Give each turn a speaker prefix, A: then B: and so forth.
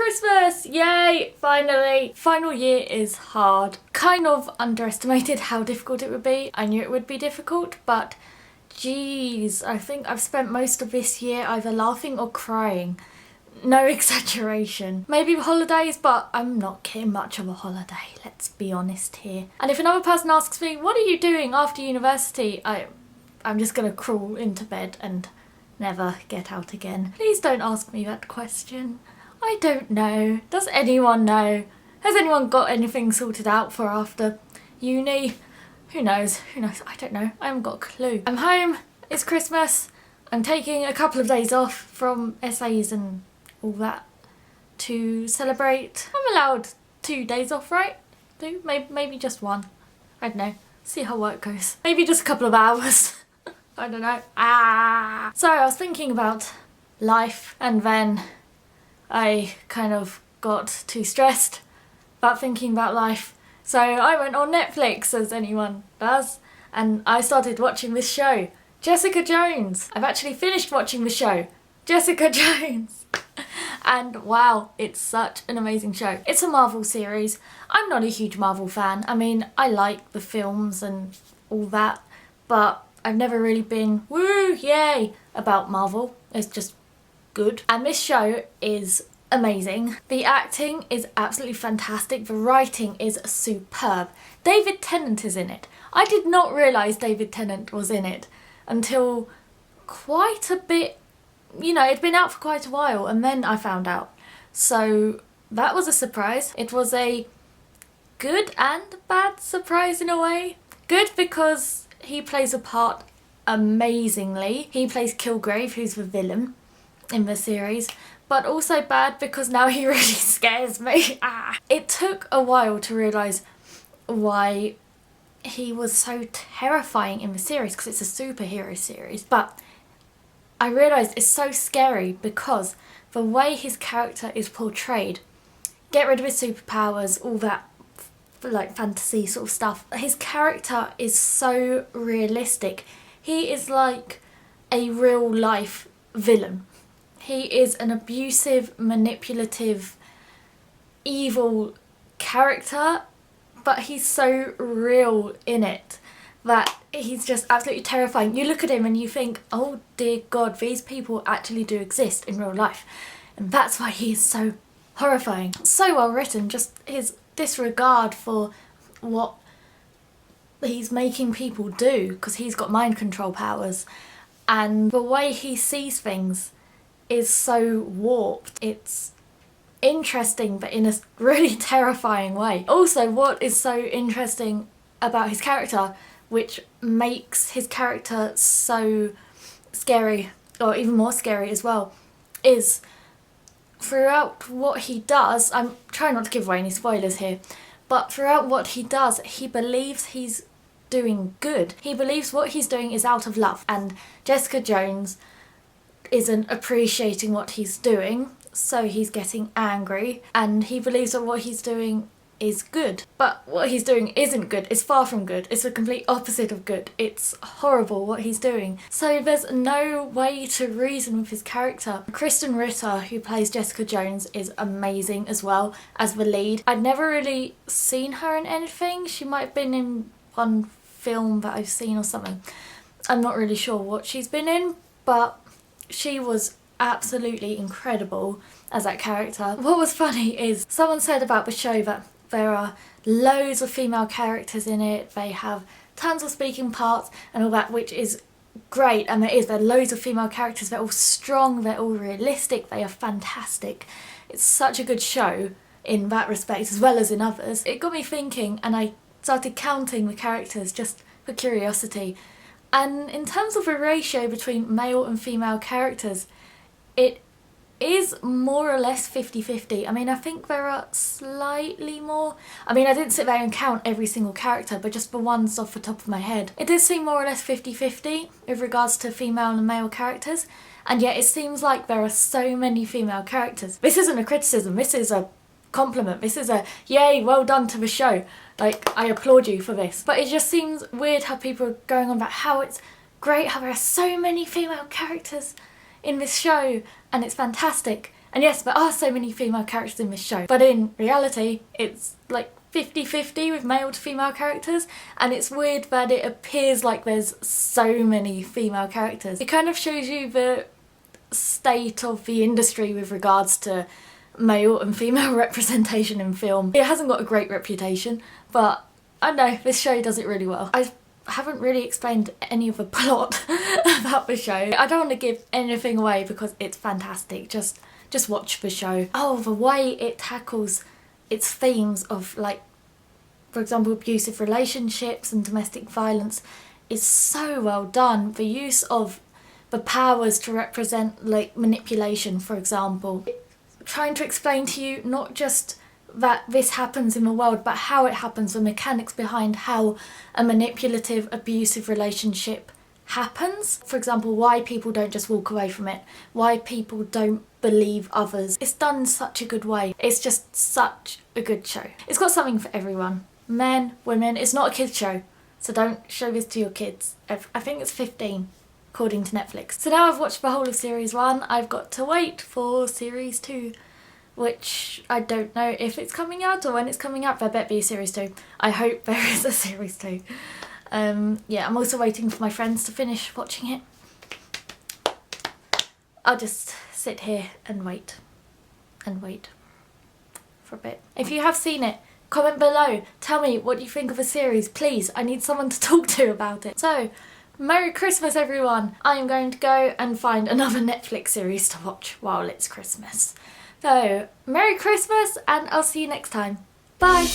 A: Christmas! Yay! Finally! Final year is hard. Kind of underestimated how difficult it would be. I knew it would be difficult, but geez, I think I've spent most of this year either laughing or crying. No exaggeration. Maybe holidays, but I'm not getting much of a holiday, let's be honest here. And if another person asks me, what are you doing after university? I'm just gonna crawl into bed and never get out again. Please don't ask me that question. I don't know. Does anyone know? Has anyone got anything sorted out for after uni? Who knows? Who knows? I don't know. I haven't got a clue. I'm home. It's Christmas. I'm taking a couple of days off from essays and all that to celebrate. I'm allowed 2 days off, right? Maybe just one. I don't know. See how work goes. Maybe just a couple of hours. I don't know. So I was thinking about life, and then I kind of got too stressed about thinking about life. So I went on Netflix, as anyone does, and I started watching this show, Jessica Jones. I've actually finished watching the show, Jessica Jones. And wow, it's such an amazing show. It's a Marvel series. I'm not a huge Marvel fan. I mean, I like the films and all that, but I've never really been woo, yay about Marvel. It's just good. And this show is amazing. The acting is absolutely fantastic. The writing is superb. David Tennant is in it. I did not realise David Tennant was in it until quite a bit, you know, it'd been out for quite a while, and then I found out. So that was a surprise. It was a good and bad surprise in a way. Good because he plays a part amazingly. He plays Kilgrave, who's the villain in the series, but also bad because now he really scares me. It took a while to realise why he was so terrifying in the series, because it's a superhero series, but I realised it's so scary because the way his character is portrayed, get rid of his superpowers, all that like fantasy sort of stuff, his character is so realistic. He is like a real life villain. He is an abusive, manipulative, evil character, but he's so real in it that he's just absolutely terrifying. You look at him and you think, oh dear God, these people actually do exist in real life. And that's why he is so horrifying. So well written, just his disregard for what he's making people do, because he's got mind control powers, and the way he sees things is so warped. It's interesting, but in a really terrifying way. Also, what is so interesting about his character, which makes his character so scary, or even more scary as well, is throughout what he does, I'm trying not to give away any spoilers here, but throughout what he does, he believes he's doing good. He believes what he's doing is out of love, and Jessica Jones isn't appreciating what he's doing, so he's getting angry, and he believes that what he's doing is good. But what he's doing isn't good. It's far from good. It's the complete opposite of good. It's horrible what he's doing. So there's no way to reason with his character. Kristen Ritter, who plays Jessica Jones, is amazing as well as the lead. I'd never really seen her in anything. She might have been in one film that I've seen or something. I'm not really sure what she's been in, but she was absolutely incredible as that character. What was funny is someone said about the show that there are loads of female characters in it, they have tons of speaking parts and all that, which is great, and there are loads of female characters. They're all strong, they're all realistic, they are fantastic. It's such a good show in that respect as well as in others. It got me thinking, and I started counting the characters just for curiosity. And in terms of the ratio between male and female characters, it is more or less 50-50. I mean, I think there are slightly more. I mean, I didn't sit there and count every single character, but just the ones off the top of my head. It does seem more or less 50-50 with regards to female and male characters, and yet it seems like there are so many female characters. This isn't a criticism, this is a compliment. This is a yay, well done to the show. Like, I applaud you for this. But it just seems weird how people are going on about how it's great, how there are so many female characters in this show and it's fantastic, And yes, there are so many female characters in this show, but in reality, it's like 50-50 with male to female characters, and it's weird that it appears like there's so many female characters. It kind of shows you the state of the industry with regards to male and female representation in film. It hasn't got a great reputation, but I don't know, this show does it really well. I haven't really explained any of the plot about the show. I don't want to give anything away because it's fantastic. Just watch the show. Oh, the way it tackles its themes of, like, for example, abusive relationships and domestic violence is so well done. The use of the powers to represent, like, manipulation, for example. Trying to explain to you not just that this happens in the world, but how it happens, the mechanics behind how a manipulative, abusive relationship happens. For example, why people don't just walk away from it, why people don't believe others. It's done in such a good way. It's just such a good show. It's got something for everyone. Men, women. It's not a kids show, so don't show this to your kids. I think it's 15, according to Netflix. So now I've watched the whole of series 1, I've got to wait for series 2, which I don't know if it's coming out or when it's coming out. There better be a series 2. I hope there is a series 2. Yeah, I'm also waiting for my friends to finish watching it. I'll just sit here and wait for a bit. If you have seen it, comment below. Tell me what you think of the series, please. I need someone to talk to about it. So, Merry Christmas everyone! I am going to go and find another Netflix series to watch while it's Christmas. So, Merry Christmas and I'll see you next time. Bye!